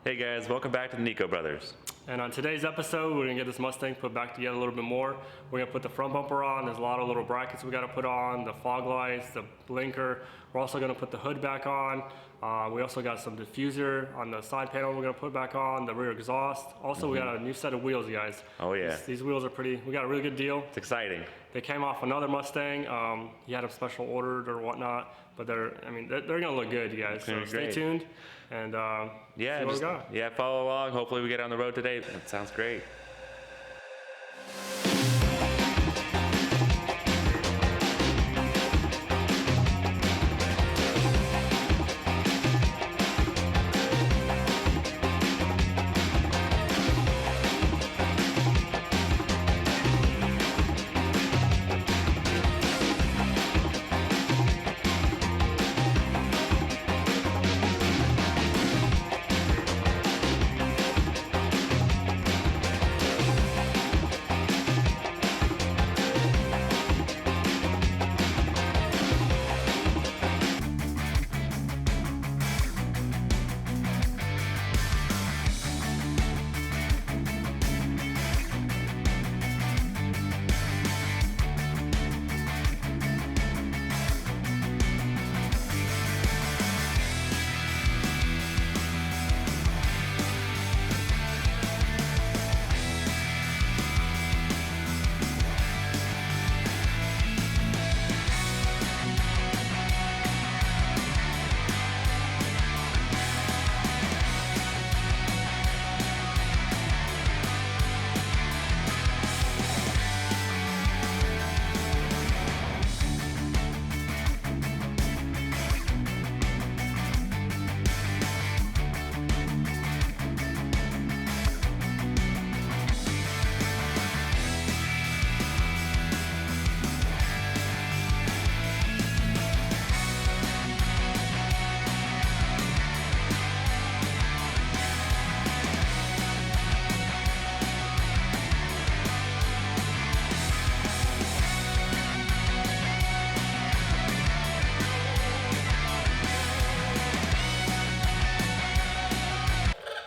Hey guys, welcome back to the Nico Brothers. And on today's episode, we're gonna get this Mustang put back together a little bit more. We're gonna put the front bumper on. There's a lot of little brackets we gotta put on, the fog lights, the blinker. We're also gonna put the hood back on. We also got some diffuser on the side panel we're gonna put back on, the rear exhaust. Also, we got a new set of wheels, guys. Oh yeah. These wheels are pretty, we got a really good deal. It's exciting. They came off another Mustang. He had them special ordered or whatnot, but they're gonna look good, you guys. So stay tuned and see what we got. Yeah, follow along. Hopefully we get on the road today. That sounds great.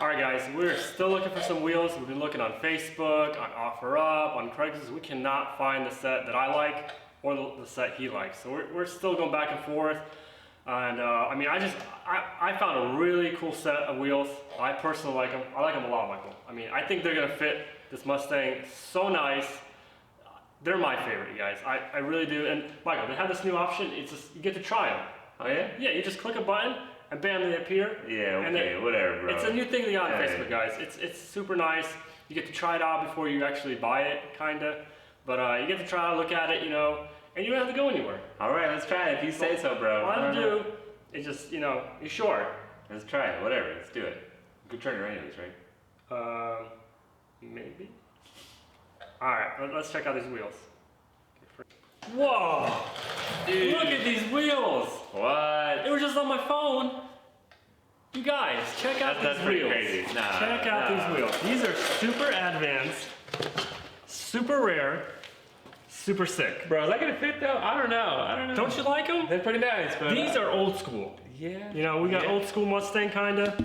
Alright guys, we're still looking for some wheels. We've been looking on Facebook, on OfferUp, on Craigslist. We cannot find the set that I like or the set he likes. So we're still going back and forth. And I found a really cool set of wheels. I personally like them. I like them a lot, Michael. I think they're gonna fit this Mustang so nice. They're my favorite, guys. I really do. And Michael, they have this new option. It's just, you get to try them. Oh yeah? Yeah, you just click a button and bam, they appear. Yeah, okay, whatever, bro. It's a new thing they got on Facebook, guys. It's super nice. You get to try it out before you actually buy it, kinda. But you get to try it, look at it, and you don't have to go anywhere. All right, let's try it. If you say so, bro. All I have to do is just, you sure. Let's try it. Whatever. Let's do it. Good turn anyways, right? Maybe. All right, let's check out these wheels. Whoa! Dude. Look at these wheels! What? They were just on my phone. You guys, check out these wheels. Crazy. Check out these wheels. These are super advanced, super rare, super sick. Bro, is that gonna fit though? I don't know. Don't you like them? They're pretty nice, but these are old school. Yeah. We got old school Mustang kinda.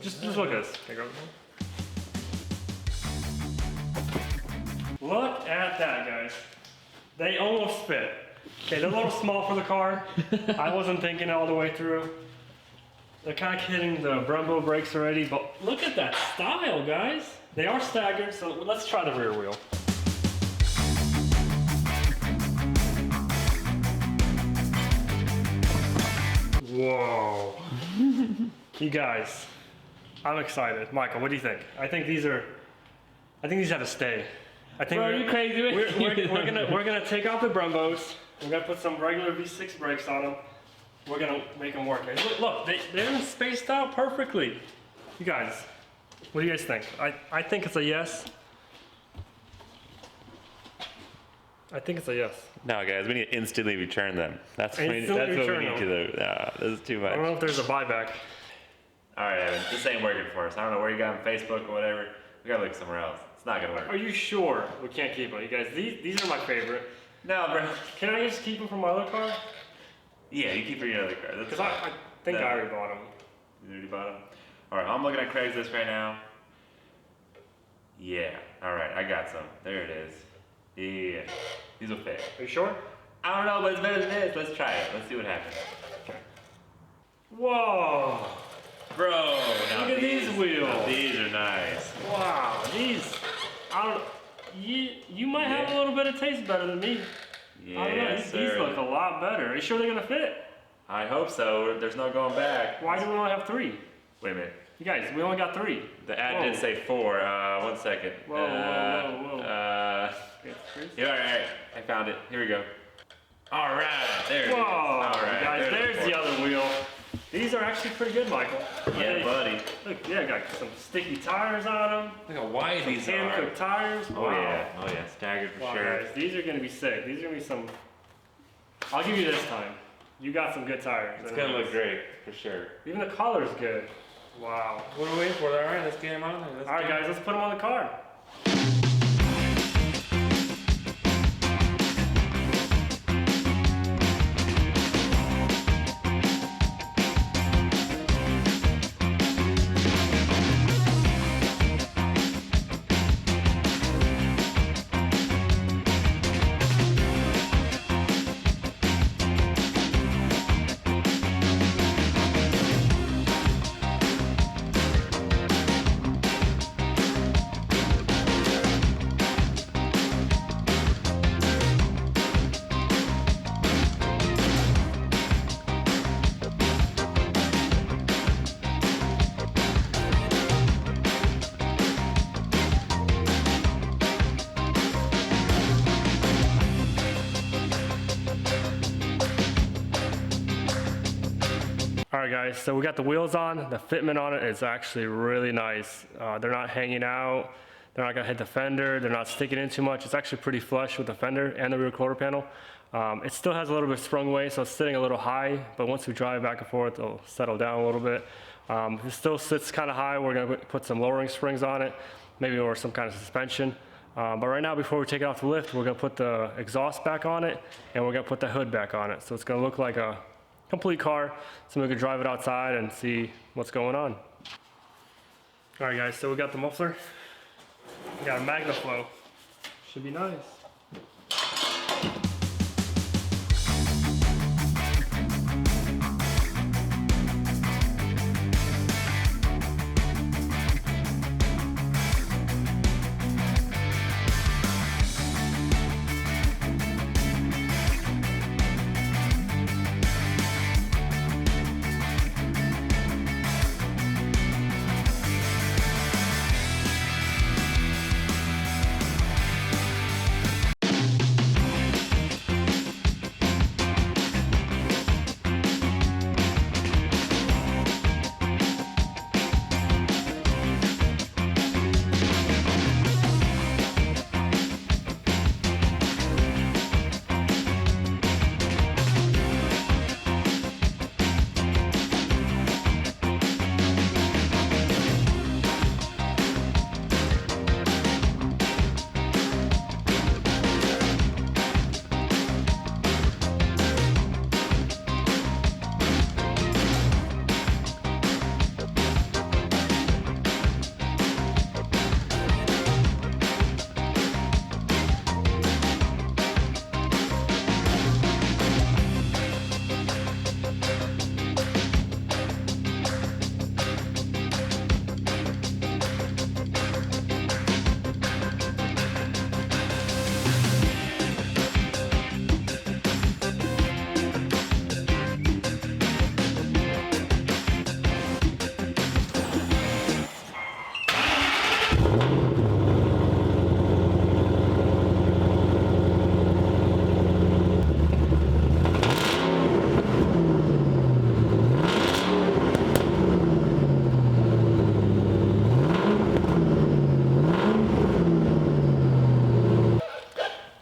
Just look at this. Here you go. Look at that, guys. They almost fit. Okay, they're a little small for the car. I wasn't thinking all the way through. They're kind of hitting the Brembo brakes already, but look at that style, guys. They are staggered, so let's try the rear wheel. Whoa. You guys, I'm excited. Michael, what do you think? I think these have to stay. Bro, are you crazy? We're gonna take off the Brembos. We're gonna put some regular V6 brakes on them. We're gonna make them work. Look, they're spaced out perfectly. You guys, what do you guys think? I think it's a yes. I think it's a yes. No, guys, we need to instantly return them. That's what we need to do. This is too much. I don't know if there's a buyback. All right, Evan, this ain't working for us. I don't know where you got on Facebook or whatever. We gotta look somewhere else. It's not gonna work. Are you sure we can't keep them? You guys, these are my favorite. No, bro. Can I just keep them from my other car? Yeah, you keep it in your other car. Because I think I already bought them. You already bought them? All right, I'm looking at Craigslist right now. Yeah, all right, I got some. There it is. Yeah, these will fit. Are you sure? I don't know, but it's better than this. Let's try it. Let's see what happens. Whoa! Bro, now Look at these wheels. Now these are nice. Wow, these. I don't. You might have a little bit of taste better than me. Yeah, I don't know. These look a lot better. Are you sure they're gonna fit? I hope so. There's no going back. Why do we only have 3? Wait a minute. You guys, we only got 3. The ad did say 4. 1 second. Whoa. Yeah, all right. I found it. Here we go. All right. There it is. Whoa, All right. guys, there's the other wheel. These are actually pretty good, Michael. Yeah, buddy. Look, yeah, got some sticky tires on them. Look how wide these are. Hand-cooked tires. Oh yeah. Oh yeah. Staggered for sure. Guys, these are gonna be sick. These are gonna be some. I'll give you this time. You got some good tires. It's gonna look great for sure. Even the color's good. Wow. What are we waiting for? All right, let's get him on there. All right, guys, let's put them on the car. Alright guys, so we got the wheels on. The fitment on it is actually really nice. They're not hanging out. They're not gonna hit the fender. They're not sticking in too much. It's actually pretty flush with the fender and the rear quarter panel. It still has a little bit of sprung weight, so it's sitting a little high, but once we drive back and forth, it'll settle down a little bit. It still sits kind of high. We're gonna put some lowering springs on it, maybe or some kind of suspension. But right now, before we take it off the lift, we're gonna put the exhaust back on it, and we're gonna put the hood back on it. So it's gonna look like a complete car, so we can drive it outside and see what's going on. All right guys, so we got the muffler. We got a MagnaFlow. Should be nice.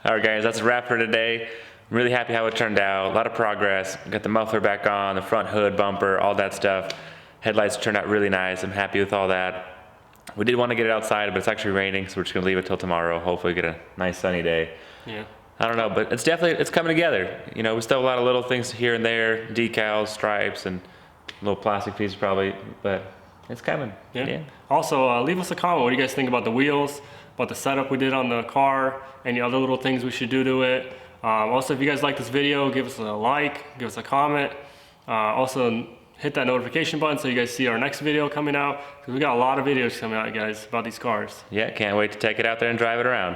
All right, guys, that's a wrap for today. I'm really happy how it turned out. A lot of progress. Got the muffler back on, the front hood, bumper, all that stuff. Headlights turned out really nice. I'm happy with all that. We did want to get it outside, but it's actually raining, so we're just gonna leave it till tomorrow. Hopefully get a nice sunny day. Yeah. I don't know, but it's coming together. You know, we still have a lot of little things here and there, decals, stripes, and little plastic pieces probably, but It's coming. Yeah. Also, leave us a comment. What do you guys think about the wheels, about the setup we did on the car, any other little things we should do to it. Also, if you guys like this video, give us a like, give us a comment. Also, hit that notification button so you guys see our next video coming out, because we got a lot of videos coming out, guys, about these cars. Yeah, can't wait to take it out there and drive it around.